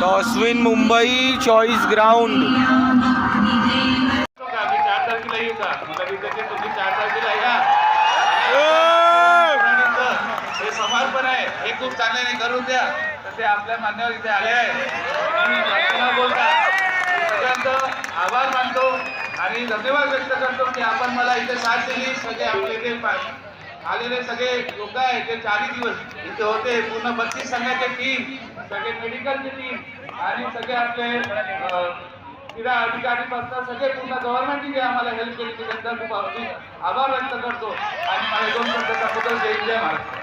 टॉसविन Mumbai choice ground. हे समर्पण आहे, हे खूप चांगल्याने करून द्या. तर ते आपल्या मान्यवर इथे आले आहे. बोलता सगळ्यांचं आभार मानतो आणि धन्यवाद व्यक्त करतो की आपण मला इथे साथ दिली. सगळे आपले इथे आलेले सगळे लोक आहेत ते 4 दिवस इथे होते. पूर्ण 32 संघाचे टीम, सगळे मेडिकलचे टीम आणि सगळे आपले क्रीडा अधिकारी पासून सगळे पूर्ण गव्हर्नमेंटने जे आम्हाला हेल्प केली त्याबद्दल खूप आभार व्यक्त करतो. आणि माझ्या 2 शब्दाचा बद्दल जय महाराज.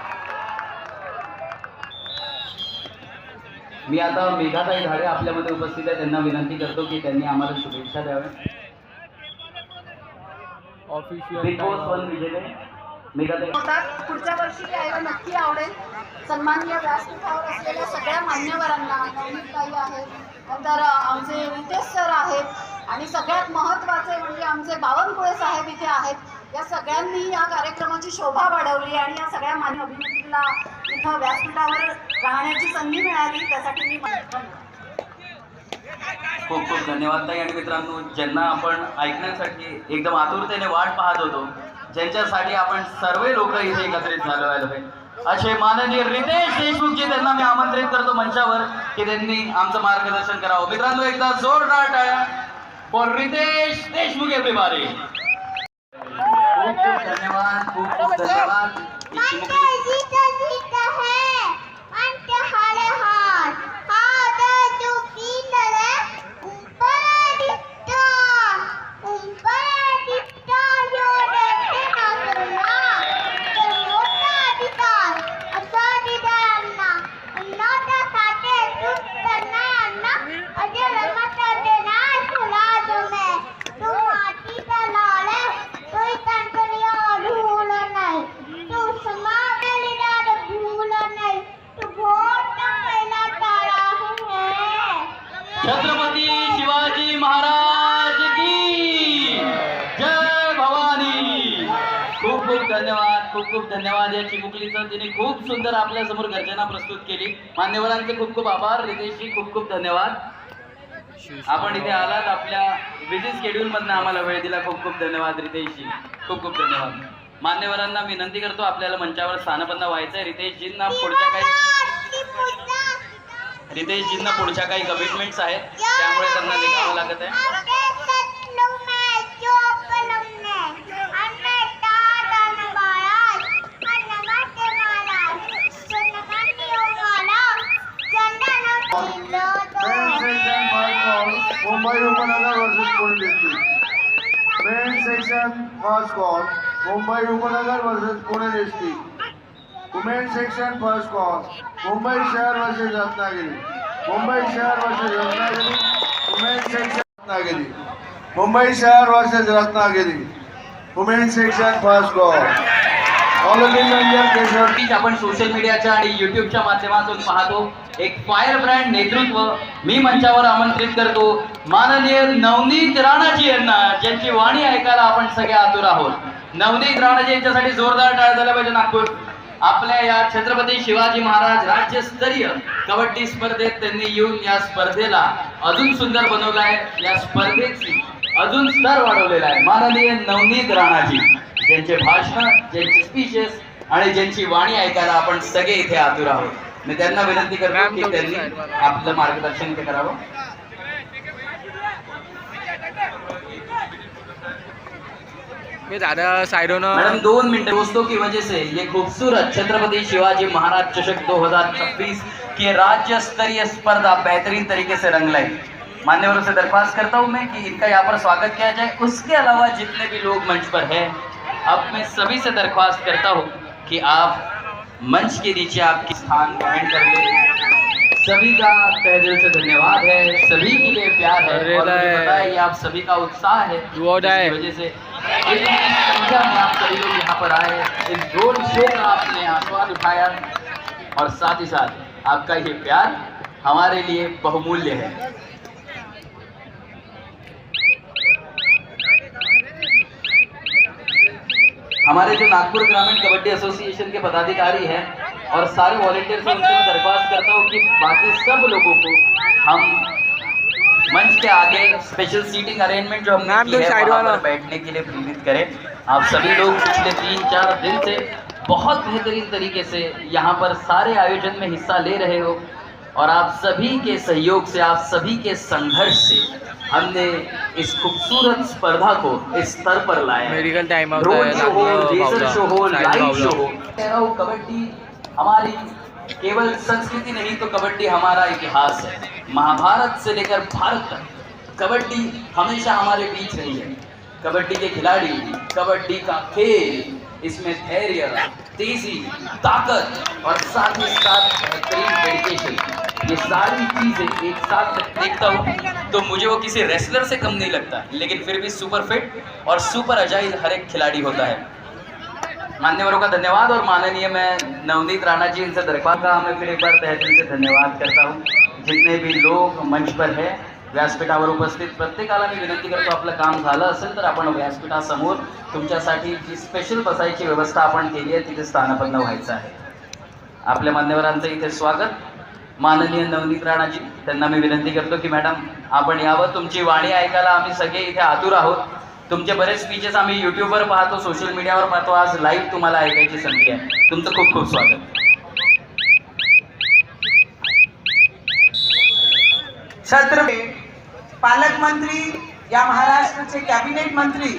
मी आता मेघाताई धाडे आपल्यामध्ये उपस्थित आहे, त्यांना विनंती करतो की त्यांनी आम्हाला शुभेच्छा द्याव्या. ऑफिशियल विजेते मेघाताई. पुढच्या वर्षी यायला नक्की आवडेल. सन्माननीय व्यासपीठावर असलेल्या सगळ्या मान्यवरांना, नवनीतताई आहेत, नंतर आमचे रितेश सर आहेत आणि सगळ्यात महत्त्वाचे म्हणजे आमचे बावनकुळे साहेब इथे आहेत. या सगळ्यांनी या कार्यक्रमाची शोभा वाढवली आणि या सगळ्या मान्य अभिनेत्रीला इथं व्यासपीठावर राहण्याची संधी मिळाली, त्यासाठी मी खूप खूप धन्यवाद ताई. आणि मित्रांनो, ज्यांना आपण ऐकण्यासाठी एकदम आतुरतेने वाट पाहत होतो, ज्यांच्यासाठी आपण सर्व लोक इथे एकत्रित झालो आहे, असे माननीय रितेश देशमुखजी, त्यांना मी आमंत्रित करतो मंचावर की त्यांनी आमचं मार्गदर्शन करावं. मित्रांनो, एकदा जोरदार टाळ्या फॉर रितेश देशमुख एव्हरीबॉडी. खूप खूप धन्यवाद, खूप खूप धन्यवाद. छत्रपती शिवाजी महाराज की जय भवानी. खूप खूप धन्यवाद, खूप खूप धन्यवाद. या चिमुकलीचं तिने खूप सुंदर आपल्या समोर गर्जना प्रस्तुत केली. मान्यवरांचे खूप खूप आभार. रितेशजी खूप खूप धन्यवाद. आपण इथे आलात, आपल्या बिझी शेड्यूल मधनं आम्हाला वेळ दिला. खूप खूप धन्यवाद रितेशजी, खूप खूप धन्यवाद. मान्यवरांना विनंती करतो, आपल्याला मंचावर स्थानबद्ध व्हायचंय. रितेशजींना पुढच्या काही कमिटमेंट्स आहेत, त्यामुळे त्यांना निघावं लागत आहे. मुंबई उपनगर versus Pune district. Men section first call Mumbai उपनगर versus Pune district. Women section first call Mumbai शहर वर्सेस रत्नागिरी. मुंबई शहर versus Ratnagiri. Women section Ratnagiri. Mumbai शहर versus Ratnagiri. Women section first call. आपण सोशल मीडियाच्या आणि युट्यूबच्या माध्यमातून पाहतो. एक फायर ब्रँड नेतृत्व मी मंचावर आमंत्रित करतो माननीय नवनीत राणाजी यांना, ज्यांची वाणी ऐकायला आपण सगळे आतुर आहोत. नवनीत राणाजी यांच्यासाठी जोरदार टाळ्या झाल्या पाहिजे. नागपूर आपल्या या छत्रपती शिवाजी महाराज राज्यस्तरीय कबड्डी स्पर्धेत त्यांनी येऊन या स्पर्धेला अजून सुंदर बनवलं आहे. या स्पर्धेची अजून स्तर वाढवलेला आहे. माननीय नवनीत राणाजी, ज्यांचे भाषण, ज्यांचे स्पीचेस आणि ज्यांची वाणी ऐकायला आपण सगळे इथे आतुर आहोत. मी त्यांना विनंती करतो की त्यांनी आपलं मार्गदर्शन करावं. Madam 2 minute. दोस्तों की वजह से ये खूबसूरत छत्रपति शिवाजी महाराज चषक 2026 की राज्य स्तरीय स्पर्धा बेहतरीन तरीके से रंग लाई. मान्यवरों से दरख्वास्त करता हूं मैं कि इनका यहाँ पर स्वागत किया जाए. उसके अलावा जितने भी लोग मंच पर हैं, अब मैं सभी से दरख्वास्त करता हूं कि आप मंच के नीचे आपके स्थान ग्रहण कर ले. सभी का तहे दिल से धन्यवाद है, सभी के लिए प्यार है और मुझे पता है ये आप सभी का उत्साह है, इसकी वजह से संख्या में आप सभी लोग यहाँ पर आए, इस रोड शो का आपने आस्वाद उठाया और साथ ही साथ आपका ये प्यार हमारे लिए बहुमूल्य है. हमारे जो नागपुर ग्रामीण कबड्डी एसोसिएशन के पदाधिकारी हैं और सारे वॉलेंटियर्स हैं, उनसे मैं दरख्वास्त करता हूँ कि बाकी सब लोगों को हम मंच के आगे स्पेशल सीटिंग अरेंजमेंट जो हमने की है वहाँ पर बैठने के लिए प्रेरित करें। आप सभी लोग पिछले 3-4 दिन से बहुत बेहतरीन तरीके से यहाँ पर सारे आयोजन में हिस्सा ले रहे हो और आप सभी के सहयोग से, आप सभी के संघर्ष से हमने इस खूबसूरत स्पर्धा को इस स्तर पर लाया। Medical time out road show हो, लेजर शो हो, लाइव शो हो, कह रहा हूँ कबड्डी हमारी केवल संस्कृति नहीं तो कबड्डी हमारा इतिहास है। महाभारत से लेकर भारत तक कबड्डी हमेशा हमारे बीच रही है। कबड्डी के खिलाड़ी, कबड्डी का खेल, इसमें धैर्य, तेजी, ताकत और साथ ही साथ बेहतरीन डेडिकेशन, ये सारी चीजें एक साथ देखता हूँ तो मुझे वो किसी रेसलर से कम नहीं लगता, लेकिन फिर भी सुपर फिट और सुपर अजाइल हर एक खिलाड़ी होता है। मान्यवरों का धन्यवाद और माननीय मैं नवनीत राणा जी इनसे दरख्वास्त का मैं फिर एक बार तहे दिल से धन्यवाद करता हूँ। जितने भी लोग मंच पर है, व्यासपीठावर उपस्थित प्रत्येकाला मी विनंती करतो, आपलं काम झालं असेल तर आपण व्यासपीठासमोर तुमच्यासाठी जी स्पेशल बसायची व्यवस्था आपण केली आहे तिथे स्थानापन्न व्हायचं आहे। आपल्या मान्यवरांचं इथे स्वागत। माननीय नवनीत राणाजी, त्यांना मी विनंती करतो की मॅडम आपण यावं, तुमची वाणी ऐकायला आम्ही सगळे इथे आतुर आहोत। तुमचे बरेच स्पीचेस आम्ही यूट्यूबवर पाहतो, सोशल मीडियावर पाहतो, आज लाईव्ह तुम्हाला ऐकायची संधी आहे। तुमचं खूप खूप स्वागत। छत्रपती पालकमंत्री या महाराष्ट्राचे कॅबिनेट मंत्री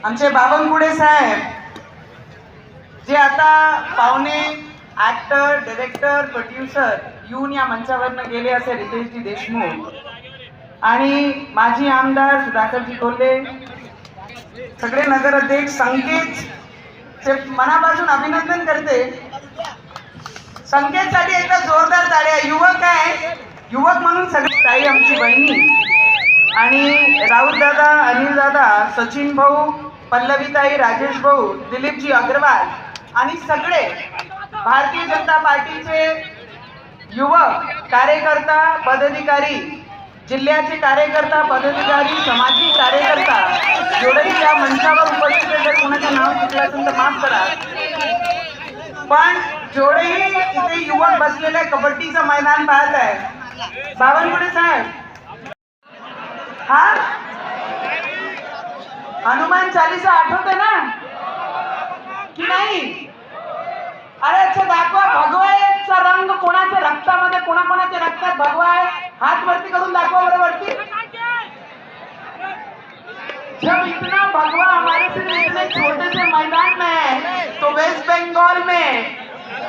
आमचे बावनकुळे साहेब, जे आता पाहुणे ऍक्टर, डायरेक्टर, प्रोड्युसर येऊन या मंचावरनं गेले असे रितेशजी देशमुख आणि माजी आमदार सुधाकरजी कोल्हे, सगळे नगराध्यक्ष, संकेतचे मनापासून अभिनंदन करते। संकेतसाठी एकदा जोरदार टाळ्या। युवक आहे, युवक म्हणून सगळी ताई आमची बहिणी आणि राहुल दादा, अनिल दादा, सचिन भाऊ, पल्लवीताई, राजेश भाऊ, दिलीपजी अग्रवाल आणि सगळे भारतीय जनता पार्टीचे युवक कार्यकर्ता, पदाधिकारी, जिल्ह्याचे कार्यकर्ता, पदाधिकारी, सामाजिक कार्यकर्ता जेवढेही या मंचावर उपस्थित आहेत, जर कोणाचं नाव चुकलं असेल तर माफ करा, पण जेवढेही इथे युवक बसलेले कबड्डीचं मैदान पाहत आहे, बावनकुळे साहेब, हा हनुमान चालीसा आठवते ना की नाही? अरे अच्छा दाखवा, भगवाचा रंग कोणाच्या रक्तामध्ये, कोणाकोणाच्या रक्तात भगवा आहे? हात वरती करून दाखवा बरं वरती। जब इतना भगवा हमारे से इतने छोटे से मैदान में है, तो वेस्ट बंगाल में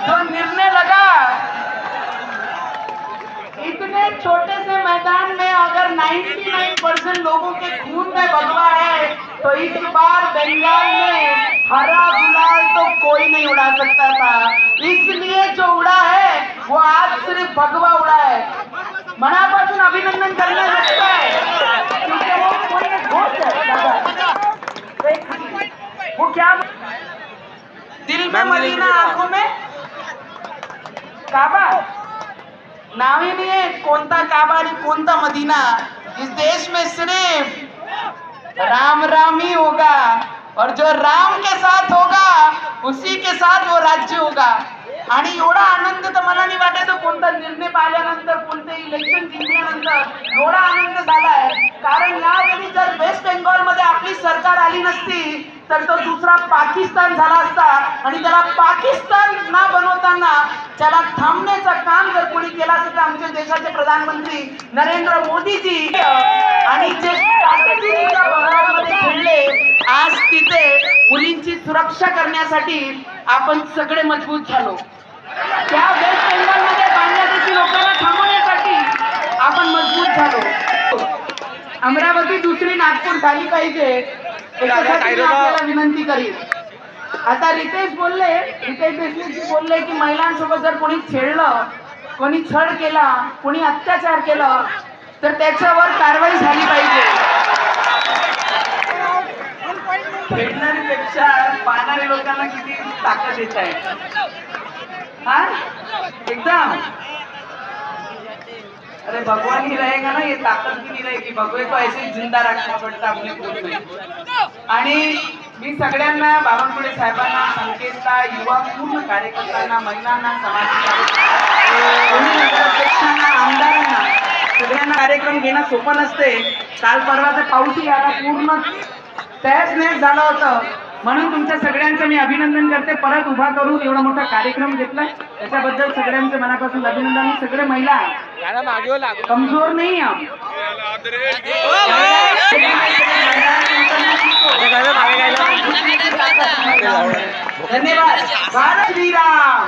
जो निर्णय लगा, इतने छोटे से मैदान में अगर 99% लोगों के खून में भगवा है, तो इस बार बंगाल में हरा गुलाल तो कोई नहीं उड़ा सकता था, इसलिए जो उड़ा है वो आज सिर्फ भगवा उड़ा है। मनापासून अभिनंदन करना लगता है, क्योंकि वो कोई एक घोष है दादा, वो क्या, दिल में मदीना, आंखों में काबा। नाव ही नहीं है कोणता काबा आणि कोणता मदीना। इस देश में सिर्फ राम राम ही होगा, और जो राम के साथ होगा उसी के साथ वो राज्य होगा। आणि एवढा आनंद तर मला नाही वाटत कोणता निर्णय पाहिल्यानंतर, कोणते इलेक्शन जिंकल्यानंतर एवढा आनंद झालाय, कारण यावेळी जर वेस्ट बेंगॉल मध्ये आपली सरकार आली नसती तर तो दुसरा पाकिस्तान झाला असता, आणि त्याला पाकिस्तान ना बनवताना त्याला थांबण्याचं काम जर कोणी केलं असतं तर आमच्या देशाचे प्रधानमंत्री नरेंद्र मोदीजी, आणि जे ताकदीच्या बंगालमध्ये खेळले, आज तिथे मुलींची सुरक्षा करण्यासाठी आपण सगळे मजबूत झालो। त्या वेस्ट बेंगॉलमध्ये बांगलादेशी लोकांना थांबवण्यासाठी आपण मजबूत झालो। अमरावती दुसरी नागपूर झाली पाहिजे याच्यासाठी मी आपल्याला विनंती करीन। आता रितेश देशमुखजी बोलले की महिलांसोबत जर कोणी छेडलं, कोणी छळ केला, कोणी अत्याचार केला तर त्याच्यावर कारवाई झाली पाहिजे। खेळणाऱ्यापेक्षा पाहणाऱ्या लोकांना किती ताकद येत आहे, हाँ एकदम। अरे भगवान ही रहेगा ना, ये ताकत भी नहीं रहेगी, भगवे को ऐसे ही जिंदा रखना पड़ता अपने खुद में। आणि मी सगळ्यांना बावनकुळे साहेबांना, संकेतला, युवा पूर्ण कार्यकर्त्यांना, महिलांना, समाज अध्यक्षांना, आमदारांना सगळ्यांना कार्यक्रम घेणं सोपं नसते. काल परवाचा पाऊसही आला, पूर्ण तहस नहस झालं होतं. म्हणून तुमच्या सगळ्यांचं मी अभिनंदन करते. परत उभा करून एवढा मोठा कार्यक्रम घेतला त्याच्याबद्दल सगळ्यांचे मनापासून अभिनंदन. सगळे महिला कमजोर नाही आहोत. धन्यवाद. भारत श्रीराम.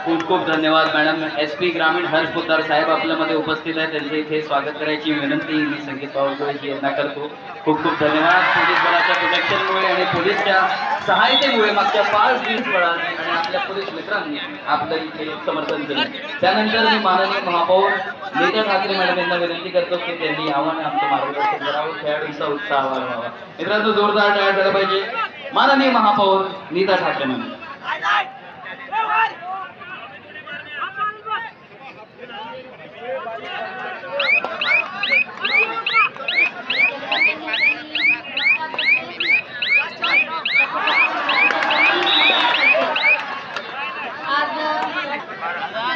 खूप खूप धन्यवाद मॅडम. SP ग्रामीण हर्ष पोद्दार साहेब आपल्यामध्ये उपस्थित आहेत. त्यांचे इथे स्वागत करायची विनंती मी संगीत बावनकुळेजी यांना करतो. खूप खूप धन्यवाद. पोलीस बलाच्या प्रोटेक्शनमुळे आणि पोलीसच्या सहायतेमुळे मागच्या 5 दिवसभरात आणि आपल्या पोलीस मित्रांनी आपलं इथे समर्थन केलं. त्यानंतर मी माननीय महापौर नीता ठाकरे मॅडम यांना विनंती करतो की त्यांनी यावं आणि आमचं मार्गदर्शन करावं. खेळाडूंचा उत्साह वाढवावा. मित्रांनो जोरदार टाळ्या झाला पाहिजे. माननीय महापौर नीता ठाकरे मॅडम.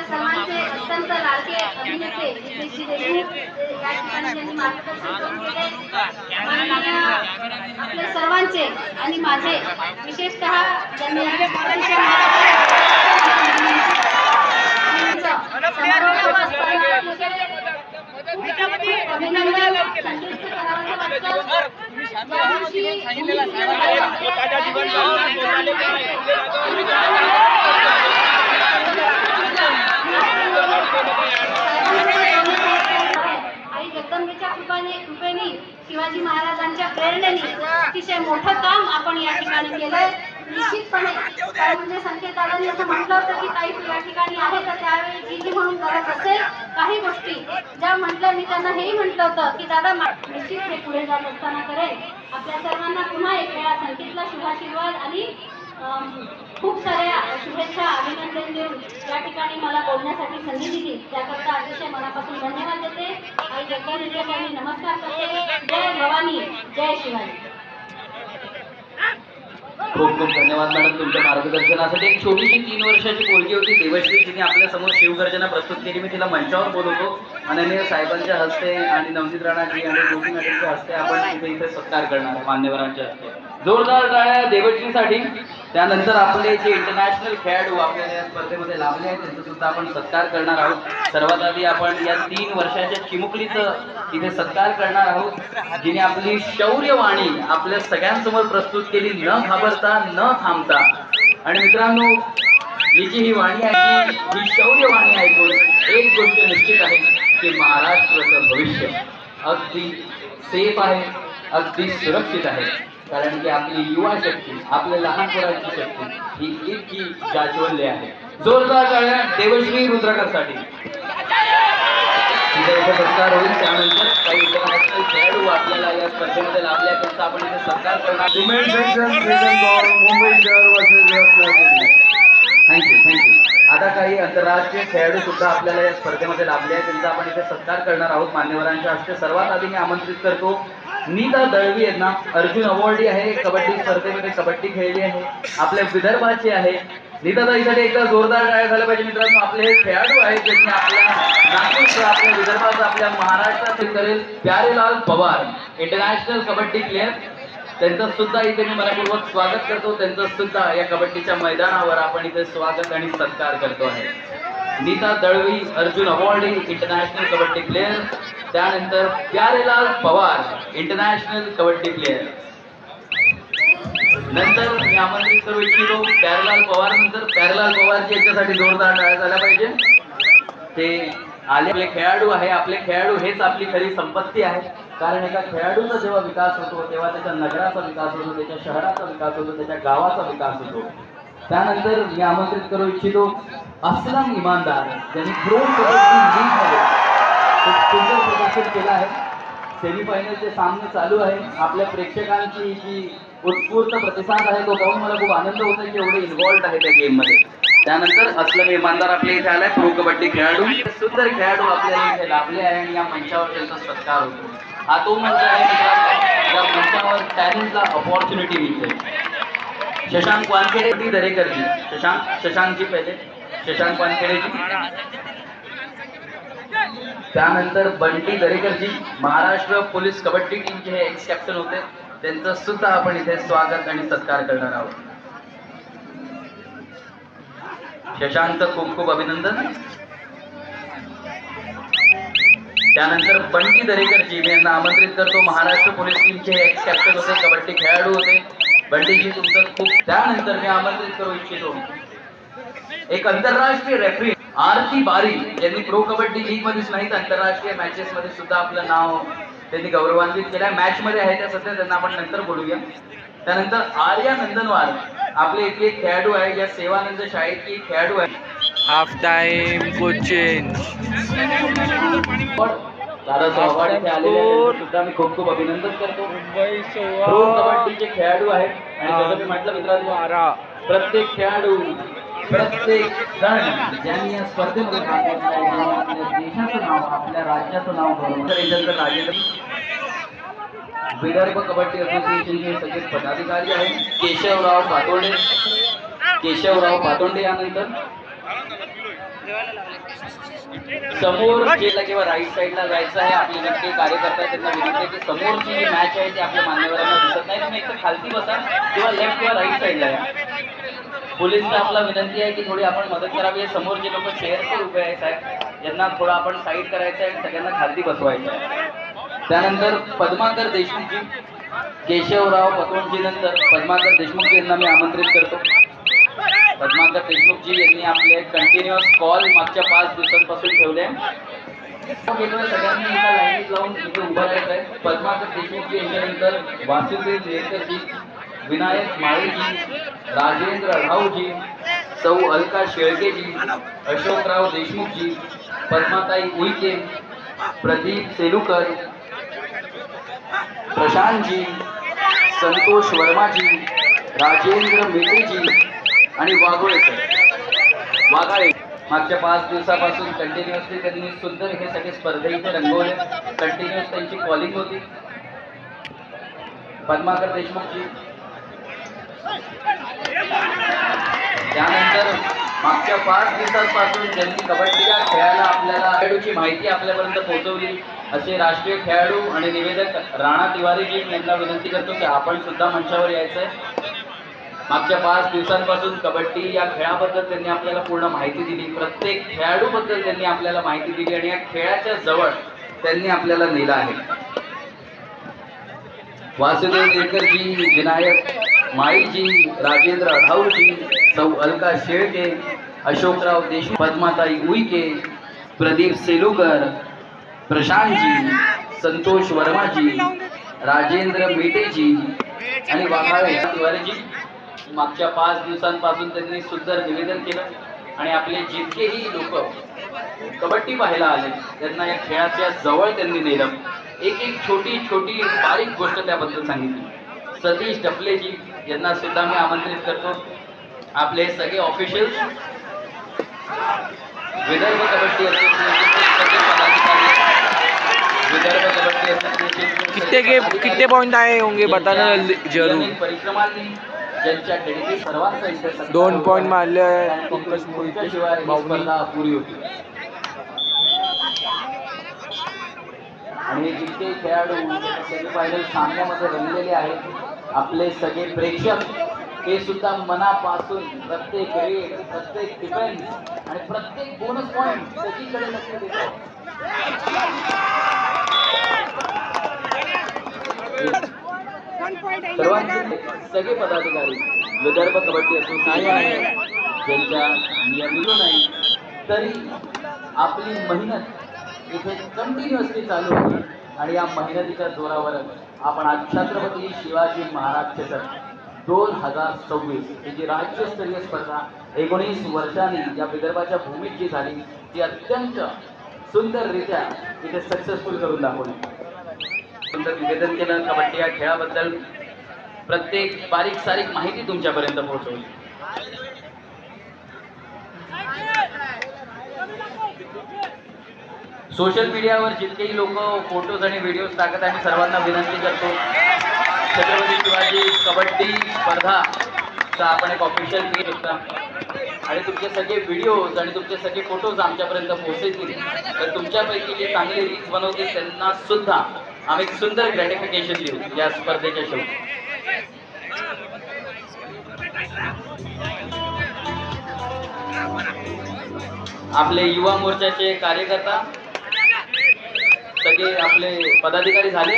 सर्वांचे अत्यंत लाडके अभिनेते नितेशजी देशमुख या ठिकाणी त्यांनी मार्गदर्शन करून दिले. माननीय आपले सर्वांचे आणि माझे विशेषतः ज्यांनी अभिनंदन. संकेतचं करावंसं वाटतं. ज्या आई जगदंबेच्या कृपेने शिवाजी महाराजांच्या प्रेरणेने अतिशय मोठं काम आपण या ठिकाणी केलंय. निश्चितपणे काय म्हणजे संकेतालांनी असं म्हटलं होतं की काही या ठिकाणी आहे तर त्यावेळी जी म्हणून करत असेल काही गोष्टी ज्या म्हटल्या मी त्यांना हेही म्हटलं होतं की दादा निश्चित हे पुढे जात असताना करेल. आपल्या सर्वांना पुन्हा एक वेळा संकेतला शुभाशीर्वाद आणि खूप साऱ्या शुभेच्छा अभिनंदन देऊन या ठिकाणी मला बोलण्यासाठी संधी दिली त्याकरता अतिशय मनापासून धन्यवाद देते. आई जगदंबेसाठी नमस्कार करते. जय भवानी, जय शिवाजी. खूप खूप धन्यवाद मॅडम तुमच्या मार्गदर्शनासाठी. एक छोटीशी 3 वर्षाची पोरगी होती देवश्री, जिने आपल्या समोर शिवगर्जना प्रस्तुत केली. मी तिला मंचावर बोलवतो. माननीय साहेबांच्या हस्ते आणि नवनीत राणाजी आणि ज्योती मॅडमच्या हस्ते आपण इथे सत्कार करणार आहे. मान्यवरांच्या हस्ते जोरदार टाळ्या देवश्रीसाठी. त्यानंतर आपले जे इंटरनॅशनल खेळाडू आपल्याला या स्पर्धेमध्ये लाभले आहेत त्यांचा सुद्धा आपण सत्कार करणार आहोत. सर्वात आधी आपण या 3 वर्षाच्या चिमुकलीचं इथे सत्कार करणार आहोत, जिने आपली शौर्यवाणी आपल्या सगळ्यांसमोर प्रस्तुत केली, न घाबरता न थांबता. आणि मित्रांनो ही जी वाणी आहे ही शौर्यवाणी ऐकून एक गोष्ट निश्चित आहे की महाराष्ट्राचं भविष्य अगदी सेफ आहे, अगदी सुरक्षित आहे. कारण की आपली युवा शक्ती, आपल्या लहान पोरांची शक्ती ही इतकी जाज्वल्य आहे. जोरदार टाळ्या देवश्री रुद्रकरसाठी. सत्कार होईल. त्यानंतर काही इंटरनॅशनल खेळाडू आपल्याला या स्पर्धेमध्ये लाभले त्यांचा आपण इथे सत्कार करणार. Women section second ball Mumbai शहर वर्सेस थँक्यू. आता काही आंतरराष्ट्रीय खेळाडू सुद्धा आपल्याला या स्पर्धेमध्ये लाभले आहेत त्यांचा आपण इथे सत्कार करणार आहोत मान्यवरांच्या हस्ते. सर्वात आधी मी आमंत्रित करतो नीता दळवी यांना. अर्जुन अवॉर्डी आहे, कबड्डी स्पर्धेमध्ये कबड्डी खेळली आहे, आपल्या विदर्भाची आहे. नीताताईसाठी एकदा जोरदार टाळ्या झाल्या पाहिजे. मित्रांनो आपले हे खेळाडू आहेत ज्यांनी आपल्या नागपूरचं, आपल्या विदर्भाचं, आपल्या महाराष्ट्राचं करेल. प्यारेलाल पवार इंटरनॅशनल कबड्डी प्लेअर, त्यांचं सुद्धा इथे मी मनपूर्वक स्वागत करतो. त्यांचं सुद्धा या कबड्डीच्या मैदानावर आपण इथे स्वागत आणि सत्कार करतो आहे. Neeta Dalvi Arjun awardee international kabaddi player. त्यानंतर प्यारेलाल पवार इंटरनॅशनल कबड्डी प्लेअर. नंतर मी आमंत्रित करू इच्छितो प्यारेलाल पवार. नंतर प्यारेलाल पवारची याच्यासाठी जोरदार टाळ्या झाल्या पाहिजे. ते आपले खेळाडू आहे. आपले खेळाडू हेच आपली खरी संपत्ती आहे. कारण एका खेळाडूचा जेव्हा विकास होतो तेव्हा त्याच्या नगराचा विकास होतो, त्याच्या शहराचा विकास होतो, त्याच्या गावाचा विकास होतो. त्यानंतर मी आमंत्रित करू इच्छितो असलम इमानदार, ज्यांनी प्रो कबड्डी लीगमध्ये खूप सुंदर प्रदर्शन केलं आहे. सेमीफायनलचे सामने चालू आहे. आपल्या प्रेक्षकांची जी उत्स्फूर्त प्रतिसाद आहे तो पाहून मला खूप आनंद होतो की एवढे इन्व्हॉल्ड आहे त्या गेममध्ये. त्यानंतर असलम इमानदार आपल्या इथे आलाय, प्रो कबड्डी खेळाडू. सुंदर खेळाडू आपल्याला इथे लाभले आहे आणि या मंचावर त्यांचा सत्कार होतो. हा तो मंच आहे त्या मंचावर टॅलेंटला अपॉर्च्युनिटी मिळते. शशांक वानखेडे दरेकरजी, शशांकजी पहिले, शशांक वानखेडेजी. त्यानंतर बंटी दरेकरजी, महाराष्ट्र पोलीस कबड्डी टीमचे हे एक्स कॅप्टन होते, त्यांचं सुद्धा आपण इथे स्वागत आणि सत्कार करणार आहोत. शशांकचं खूप खूप अभिनंदन. त्यानंतर बंटी दरेकरजी, मी यांना आमंत्रित करतो. महाराष्ट्र पोलीस टीमचे हे एक्स कॅप्टन होते, कबड्डी खेळाडू होते. बंटीजी तुमचं खूप. त्यानंतर मी आमंत्रित करू इच्छितो एक आंतरराष्ट्रीय रेफरी आरती बारी, यांनी प्रो कबड्डी लीग मध्येच नाही तर आंतरराष्ट्रीय मॅचेस मध्ये सुद्धा आपलं नाव त्यांनी गौरवान्वित केलं. मॅच मध्ये आहे त्या सध्या, त्यांना आपण नंतर बोलूया. त्यानंतर आर्या नंदनवार, आपले इथले खेळाडू आहे, या सेवानंद शाळेतली खेळाडू आहे. Half time coach change. सुद्धा मी खूप खूप अभिनंदन करतो. मुंबई प्रो कबड्डीचे खेळाडू आहेत आणि जसं मी म्हटलं मित्रांनो, प्रत्येक खेळाडू, प्रत्येक जण ज्यांनी या स्पर्धेमध्ये भाग घेतला आहे, आपल्या देशाचं नाव, आपल्या राज्याचं नाव राजेंद्र विदर्भ कबड्डी असोसिएशनचे सगळे पदाधिकारी आहेत. केशवराव पातोंडे यानंतर समोर गेला किंवा राईट साईडला जायचं आहे. आपले नक्की कार्यकर्ता आहेत, त्यांना विनंती आहे की समोरची जी मॅच आहे ती आपल्या मान्यवरांना दिसत नाही, तुम्ही एकतर खालती बसा किंवा लेफ्ट किंवा राईट साईडला या. पोलीसला आपला विनंती आहे की थोडी आपण मदत करावी. समोर जे लोक चेअरवर उभे आहेत साहेब, यांना थोडं आपण साईड करायचं आहे आणि सगळ्यांना खालती बसवायचं आहे. त्यानंतर पद्माकर देशमुखजी, केशवराव पतोंडजी नंतर पद्माकर देशमुखजी यांना मी आमंत्रित करतो. पद्माकर देशमुखजी यांनी आपले कंटिन्युअस कॉल मागच्या 5 दिवसांपासून ठेवले. सगळ्यांनी एका लाईनीत लावून इथे उभं राहायचं आहे. पद्माकर देशमुखजी यांच्यानंतर वासुदेव देरकरजी, विनायक माळेजी, राजेंद्र अढाऊजी, सौ अलका शेळकेजी, अशोकराव देशमुखजी, पद्माताई उईके, प्रदीप सेलुकर, प्रशांतजी, संतोष वर्माजी, राजेंद्र मेटेजी आणि वाघाळे. मागच्या 5 दिवसापासून कंटिन्युअसली त्यांनी सुंदर हे सगळे स्पर्धे इथे रंगवले. कंटिन्युअस त्यांची कॉलिंग होती. पद्माकर देशमुखजी. त्यानंतर मागच्या 5 दिवसांपासून ज्यांनी कबड्डी या खेळाला आपल्याला खेळाडूची माहिती आपल्यापर्यंत पोहोचवली असे राष्ट्रीय खेळाडू आणि निवेदक राणा तिवारीजी, यांना विनंती करतो की आपण सुद्धा मंचावर यायचं आहे. मागच्या 5 दिवसांपासून कबड्डी या खेळाबद्दल त्यांनी आपल्याला पूर्ण माहिती दिली. प्रत्येक खेळाडूबद्दल त्यांनी आपल्याला माहिती दिली आणि या खेळाच्या जवळ त्यांनी आपल्याला नेलं आहे. वासुदेव देरकरजी, विनायक माळीजी, राजेंद्र अढाऊजी, सौ अलका शेळके, अशोकराव देशमुख, पद्माताई उईके, प्रदीप सेलुकर, प्रशांतजी, संतोष वर्माजी, राजेंद्र मेटेजी आणि वाघाळे तिवारीजी. मागच्या 5 दिवसांपासून त्यांनी सुंदर निवेदन केलं आणि आपले जितकेही लोक कबड्डी पाहायला आले त्यांना या खेळाच्या जवळ त्यांनी नेलं. एक छोटी बारीक गोष्ट त्याबद्दल सांगितली. सतीश टपलेजी यांना सुद्धा मी आमंत्रित करतो. आपले सगळे ऑफिशियल्स, विदर्भ कबड्डी असोसिएशनचे सगळे पदाधिकारी, विदर्भ कबड्डी असोसिएशन कितने पॉइंट आए होंगे बताना जरूर. परिक्रमांनी ज्यांच्या डेडिकेट सर्वांचा इथे 2 पॉइंट मारले आहे. पंकजशिवाय स्पर्धा अपुरी होती. आणि जितके खेळाडू सेमीफायनल सामन्यामध्ये रंगलेले आहेत, आपले सगळे प्रेक्षक हे सुद्धा मनापासून प्रत्येक रेड, प्रत्येक डिफेन्स आणि प्रत्येक बोनस पॉइंट सगळीकडे लक्ष देतात. सर्वांचे सगळे पदाधिकारी विदर्भ कबड्डी असोसिएशन ज्यांच्या नियमित नाही तरी आपली मेहनत इथे कंटिन्युअसली चालू होती आणि या मेहनतीच्या जोरावरच आपण आज छत्रपती शिवाजी महाराज क्षेत्र 2026 ही जी राज्यस्तरीय स्पर्धा 19 वर्षांनी या विदर्भाच्या भूमीत जी झाली ती अत्यंत सुंदररित्या इथे सक्सेसफुल करून दाखवली. सुंदर निवेदन केलं. कबड्डी या खेळाबद्दल प्रत्येक बारीक सारीक माहिती तुमच्यापर्यंत पोहोचवली. सोशल मीडियावर जितकेही लोक फोटोज आणि व्हिडिओज टाकत आहे, मी सर्वांना विनंती करतो, छत्रपती शिवाजी कबड्डी स्पर्धाचा आपण एक ऑफिशियल पेज होता आणि तुमचे सगळे व्हिडिओज आणि तुमचे सगळे फोटोज आमच्यापर्यंत पोहोचतील. तर तुमच्यापैकी जे चांगले रील्स बनवतील त्यांना सुद्धा आम्ही एक सुंदर ग्रॅटिफिकेशन देऊ या स्पर्धेच्या शेवटी. आपले युवा मोर्चाचे कार्यकर्ता सगळे आपले पदाधिकारी झाले,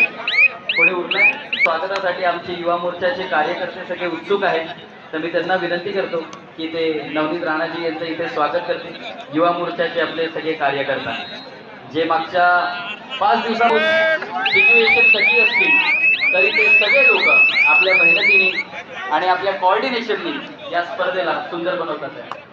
पुढे उरलाय. स्वागतासाठी आमचे युवा मोर्चाचे कार्यकर्ते सगळे उत्सुक आहेत, तर मी त्यांना विनंती करतो की ते नवनीत राणाजी यांचं इथे स्वागत करतील. युवा मोर्चाचे आपले सगळे कार्यकर्ता जे मागच्या 5 दिवसापासून सिच्युएशन कशी असतील तरी ते सगळे लोक आपल्या मेहनतीने आणि आपल्या कॉर्डिनेशनने या स्पर्धेला सुंदर बनवतात आहे.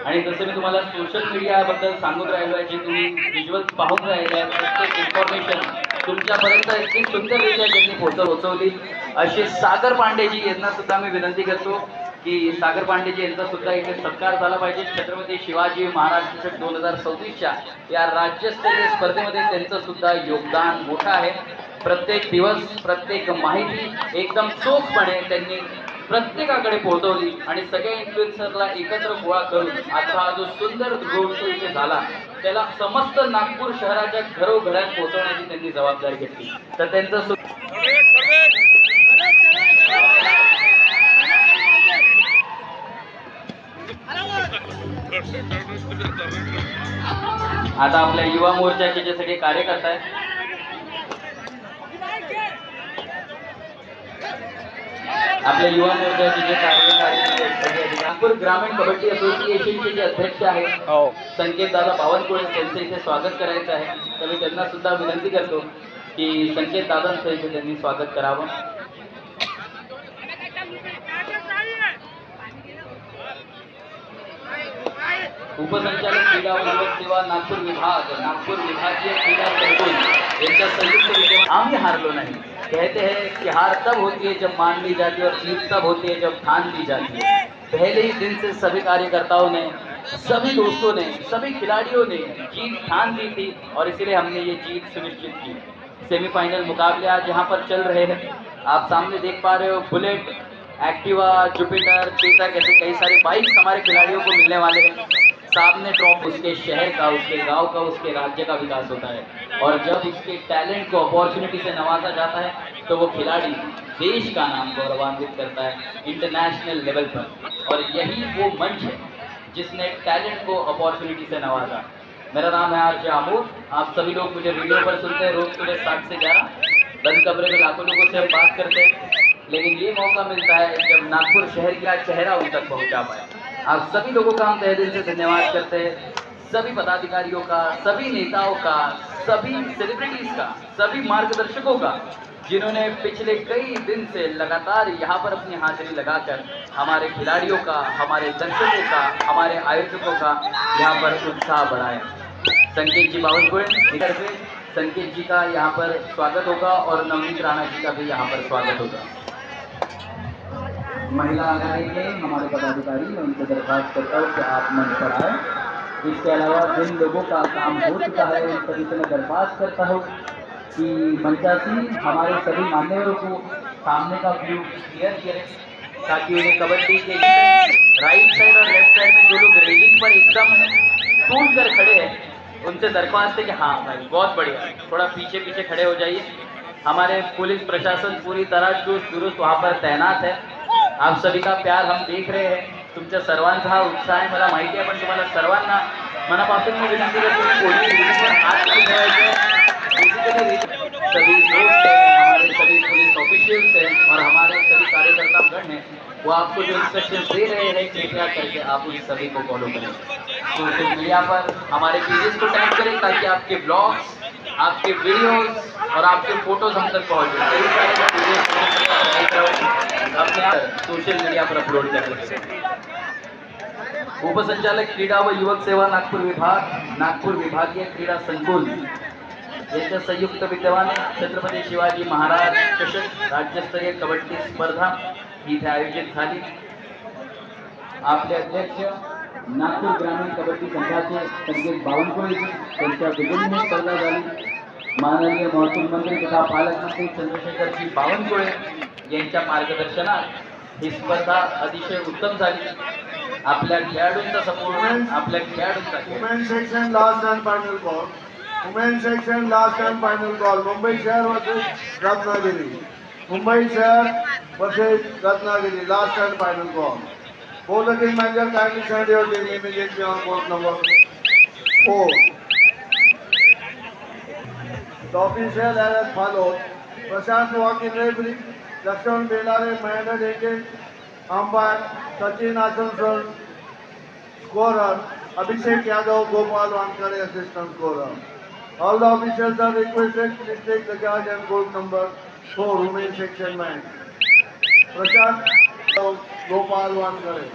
आणि जसं मी तुम्हाला सोशल मीडियाबद्दल सांगून राहिलो आहे, जे तुम्ही व्हिज्युअल्स पाहून राहिले आहे, प्रत्येक इन्फॉर्मेशन तुमच्यापर्यंत इतकी सुंदररित्या ज्यांनी पोहोचवली असे सागर पांडेजी यांना सुद्धा मी विनंती करतो की सागर पांडेजी यांचा सुद्धा इथे सत्कार झाला पाहिजे. छत्रपती शिवाजी महाराज चषक 2034च्या या राज्यस्तरीय स्पर्धेमध्ये त्यांचं सुद्धा योगदान मोठं आहे. प्रत्येक दिवस प्रत्येक माहिती एकदम चोखपणे त्यांनी प्रत्येकाकडे पोहोचवली आणि सगळ्या इन्फ्लुएन्सरला एकत्र गोळा करून आता हा जो सुंदर रोड शो इथे झाला त्याला समस्त नागपूर शहराच्या घरोघरात पोहोचवण्याची त्यांनी जबाबदारी घेतली. तर त्यांचं आता आपल्या युवा मोर्चाचे जे सगळे कार्यकर्ते आहेत आपल्या युवा मोर्चाचे जे कार्यकारी नागपूर ग्रामीण कबड्डी असोसिएशनचे जे अध्यक्ष आहेत संकेत दादा बावनकुळे त्यांचं इथे स्वागत करायचं आहे. तर मी त्यांना सुद्धा विनंती करतो की संकेत दादांचं इथे त्यांनी स्वागत करावं. उपसंचालक क्रीडा व युवक सेवा नागपूर विभाग नागपूर विभागीय क्रीडा संकुल यांच्या संयुक्त विद्यमान आम्ही हारलो नहीं. कहते हैं कि हार तब होती है जब मान ली जाती है और जीत तब होती है जब ठान ली जाती है. पहले ही दिन से सभी कार्यकर्ताओं ने, सभी दोस्तों ने, सभी खिलाड़ियों ने जीत ठान ली थी और इसलिए हमने ये जीत सुनिश्चित की. सेमीफाइनल मुकाबले आज यहाँ पर चल रहे हैं. आप सामने देख पा रहे हो बुलेट, एक्टिवा, जुपिटर, चेतक ऐसे कई सारे बाइक्स हमारे खिलाड़ियों को मिलने वाले हैं. सामने ट्रॉफी उसके शहर का, उसके गांव का, उसके राज्य का विकास होता है और जब उसके टैलेंट को अपॉर्चुनिटी से नवाजा जाता है तो वो खिलाड़ी देश का नाम गौरवान्वित करता है इंटरनेशनल लेवल पर. और यही वो मंच है जिसने टैलेंट को अपॉर्चुनिटी से नवाजा. मेरा नाम है आरजे आमोद. आप सभी लोग मुझे रेडियो पर सुनते हैं रोज सुबह 7 से 11. बंद कमरे में लाखों लोगों से हम बात करते हैं, लेकिन ये मौका मिलता है जब नागपुर शहर का चेहरा उन तक पहुँचा पाए. आप सभी लोगों का हम तहे दिल से धन्यवाद करते हैं. सभी पदाधिकारियों का, सभी नेताओं का, सभी सेलिब्रिटीज का, सभी मार्गदर्शकों का, जिन्होंने पिछले कई दिन से लगातार यहाँ पर अपनी हाजिरी लगाकर हमारे खिलाड़ियों का, हमारे दर्शकों का, हमारे आयोजकों का यहाँ पर उत्साह बढ़ाया. संकेत जी बावनकुळे इधर पे संकेत जी का यहाँ पर स्वागत होगा और नवनीत राणा जी का भी यहाँ पर स्वागत होगा. महिला आघाड़ी के हमारे पदाधिकारी, मैं उनसे दरख्वास्त करता हूँ कि आप मंच पर आए. इसके अलावा जिन लोगों का काम हो चुका है उन सभी से मैं दरख्वास्त करता हूँ कि मंचासी हमारे सभी मान्यवरों को सामने का व्यू क्लियर करें ताकि उन्हें कबड्डी के राइट साइड और लेफ्ट साइड में जो लोग रेलिंग पर एकदम टूट कर खड़े हैं उनसे दरख्वास्त है कि हाँ भाई बहुत बढ़िया, थोड़ा पीछे पीछे खड़े हो जाइए. हमारे पुलिस प्रशासन पूरी तरह चुस्त दुरुस्त वहाँ पर तैनात है. आप सभी का प्यार हम देख रहे हैं. तुमच्या सर्वांचा हा उत्साह आहे मला माहिती आहे, पण तुम्हाला सर्वांना मनापासून मी विनंती करतो की कोणी रिलीजवर हात नाही ठेवायचे. सभी दोस्त हैं, हमारे सभी पुलिस ऑफिशियल्स हैं और हमारे सभी कार्यकर्तागण हैं, वो आपको जो इंस्ट्रक्शन दे रहे हैं कृपया करके आप उन सभी को फॉलो करें. सोशल मीडिया पर हमारे पेजेस को टैग करें ताकि आपके ब्लॉग्स, आपके वीडियोस और आपके फोटोज हम तक पहुँचे. कई सारे अपने सोशल मीडिया पर अपलोड कर रहे हैं. उपसंचालक क्रीडा व युवक सेवा नागपूर विभाग नागपूर विभागीय क्रीडा संकुल यांच्या संयुक्त विद्यमाने छत्रपती शिवाजी महाराज चषक राज्यस्तरीय कबड्डी स्पर्धा इथे आयोजित झाली. आपले अध्यक्ष नागपूर ग्रामीण कबड्डी संघाचे संकेत बावनकुळे त्यांच्या विभिन्न स्पर्धा झाली. माननीय महसूल मंत्री तथा पालकमंत्री चंद्रशेखरजी बावनकुळे यांच्या मार्गदर्शनात ही स्पर्धा अतिशय उत्तम झाली. आपल्या खेळाडूंचा सपोर्ट, आपल्या खेळाडूंचा women section last end final call. Women section last end final call. Mumbai शहर वर्सेस रत्नागिरी. मुंबई शहर versus Ratnagiri. Last end final call. Both the team manager kindly send your team immediately on court number 4. The official as follows: Prashant walk-in referee, Lakshman Belare, Mahendra Deke, umpire Sachin Asansol, scorer Abhishek Yadav, Gopal Wankare, assistant scorer. All the officials are requested to take the charge and court number 4, women section match. Prashant Gopal Wankare.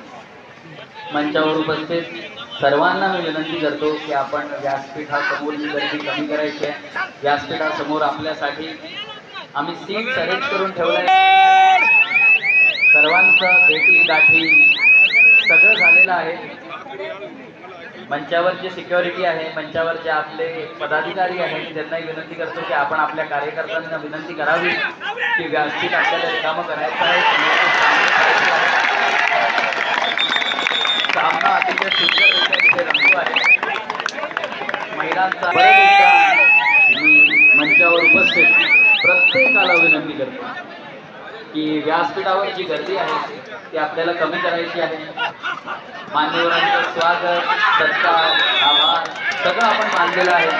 मंचावर उपस्थित सर्वांना मी विनंती करतो की आपण व्यासपीठासमोरची गर्दी कमी करायची आहे. व्यासपीठासमोर आपल्यासाठी आम्ही सीट्स अरेंज करून ठेवलंय. सर्वांचं भेटी गाठी सगळं झालेलं आहे. मंचावर जे सिक्युरिटी आहे, मंचावर जे आपले पदाधिकारी आहेत, त्यांनाही विनंती करतो की आपण आपल्या कार्यकर्त्यांना विनंती करावी की व्यासपीठ आपल्याला रिकामं करायचं आहे. सामना अतिशय सुंदररित्या इथे रंगतो आहे. महिलांचा मी मंचावर उपस्थित प्रत्येकाला विनंती करतो की व्यासपीठावर जी गर्दी आहे ती आपल्याला कमी करायची आहे. मान्यवरांचं स्वागत, सत्कार, आभार सगळं आपण मानलेलं आहे.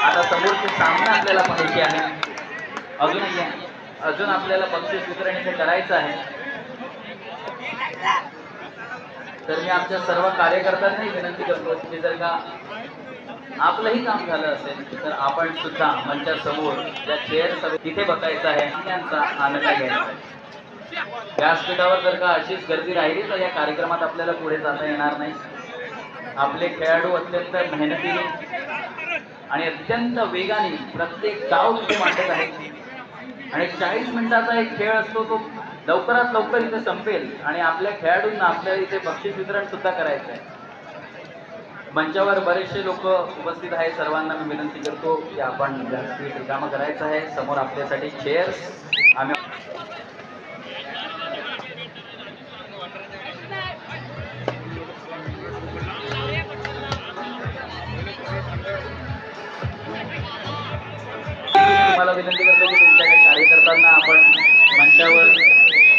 आता समोरचे सामने आपल्याला पाहायचे आहे. अजून आपल्याला बक्षीस वितरण इथे करायचं आहे. तर मी आमच्या सर्व कार्यकर्त्यांनाही विनंती करतो की जर का आपलंही काम झालं असेल तर आपण सुद्धा मंचासमोर ज्या चेअर तिथे बसायचं आहे, त्यांचा आनंद घ्यायचा आहे. व्यासपीठावर जर का अशीच गर्दी राहिली तर या कार्यक्रमात आपल्याला पुढे जाता येणार नाही. आपले खेळाडू अत्यंत मेहनतीने आणि अत्यंत वेगाने प्रत्येक डाव तिथे मांडत आहेत आणि 40 मिनिटाचा एक खेळ असतो, तो लवकरात लवकर इथे संपेल आणि आपल्या खेळाडूंना आपल्याला इथे बक्षीस वितरण सुद्धा करायचं आहे. मंचावर बरेचसे लोक उपस्थित आहेत. सर्वांना मी विनंती करतो की आपण व्यासपीठ रिकामं करायचं आहे. समोर आपल्यासाठी चेअर्स आम्ही तुम्हाला विनंती करतो की तुमच्या काही कार्यकर्त्यांना आपण मंचावर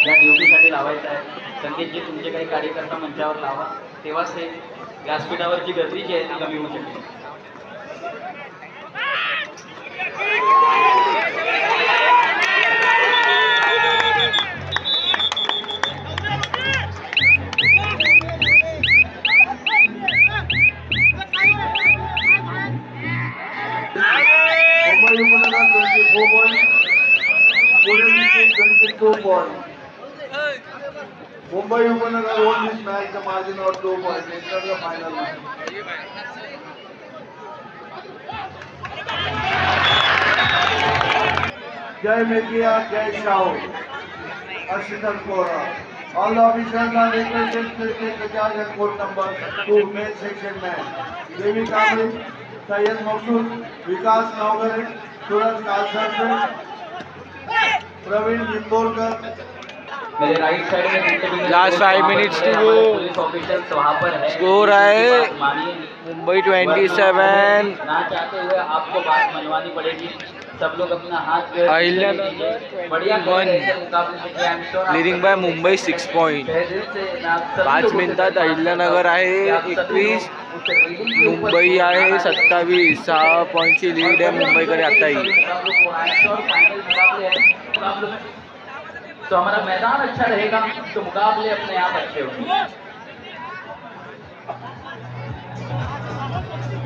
या ड्युटीसाठी लावायचं आहे. संकेतजी तुमचे काही कार्यकर्ता मंचावर लावा, तेव्हाच हे व्यासपीठावरची गर्दी जी आहे ती कमी होऊ शकते. मुंबई उपनगर 24 points. Pune district 22 points. Mumbai Upanagar won this match the margin of 2 points. Enter the final match. Jai Mekia, Jai Shao, assistant scorer. All the officials are requested to take the charge at court number 2, main section match. Devi Kamri, Syed Maksud, Vikas Naugare, Suraj Kalsarkar, Praveen Jindolkar. मेरे right side में Last 5 minutes to go. Police officers वहाँ पर है. Score है मानिए मुंबई 27, ना चाहते हुए आपको बात मनवानी पड़ेगी. सब लोग अपना हाथ जोड़ अहिल्यानगर बढ़िया 21, मुकाबले से किया. I'm sure leading by Mumbai 6 point. 5 मिनिटात अहिल्यानगर आहे 21, मुंबई आहे 27. 6 पॉईंटची लीड आहे मुंबईकडे आताही. तो हमारा मैदान अच्छा रहेगा तो मुकाबले अपने आप अच्छे होंगे.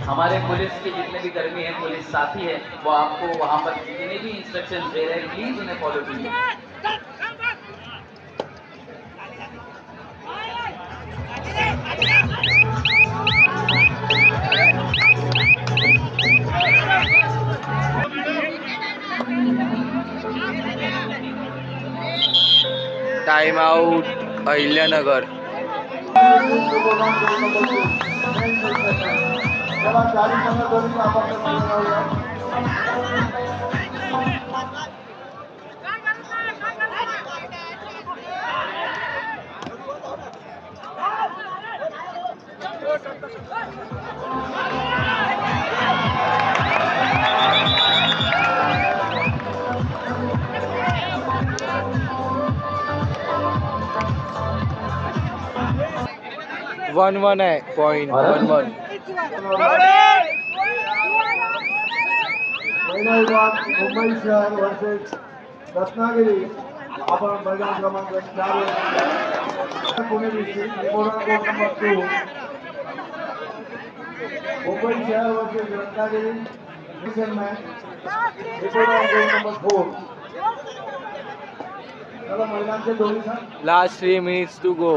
हमारे पुलिस के जितने भी कर्मी हैं, पुलिस साथी है, वो आपको वहाँ पर जितने भी इंस्ट्रक्शंस दे रहे हैं प्लीज उन्हें फॉलो कीजिए. Time out Ahilyanagar. त्याला 40 संघ दोन्ही आपापल्या मैदानावर 1-1 आहे पॉईंट 1-1. पहिला विभाग मुंबई शहर वर्सेस रत्नागिरी. आपण मैदान क्रमांक 4 Pune district court number 2. Mumbai शहर वर्सेस रत्नागिरी मॅच नंबर 4. चला महिलांचे दोन्ही संघ लास्ट 3 minutes to go.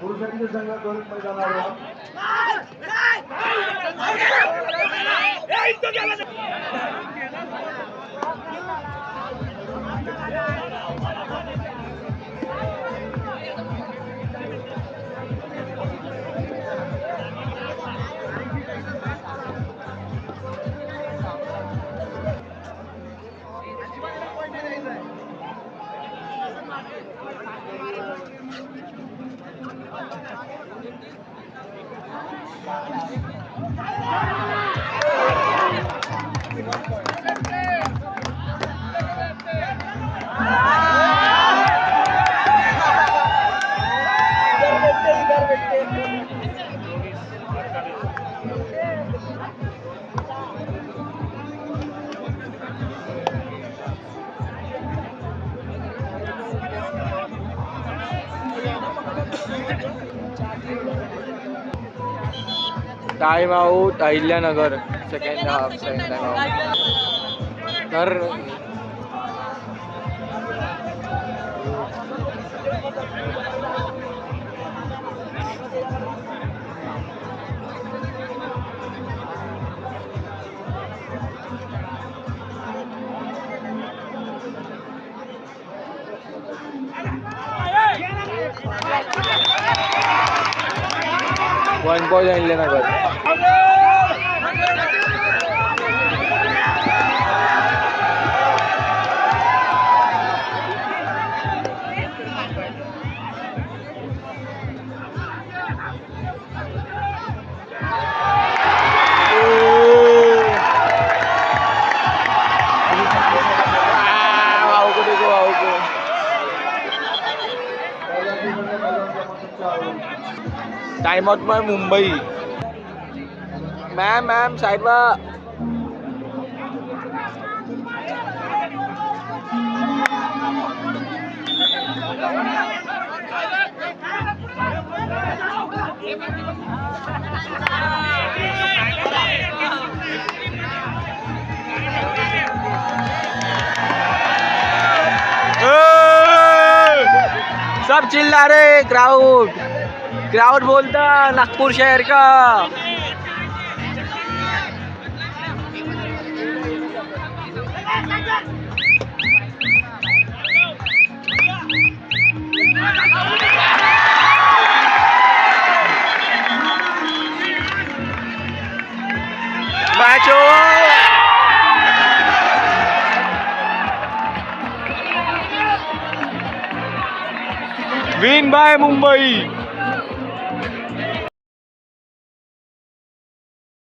पुरुषांचे संघ दोन्ही मैदानावर. Time out Ahilyanagar. Second half time out. तर one point Ahilyanagar. Time out में मुंबई. मैम साइड में. सब चिल्ला रहे. क्राउड बोलता नागपुर शहर का. Match over. Win bye Mumbai.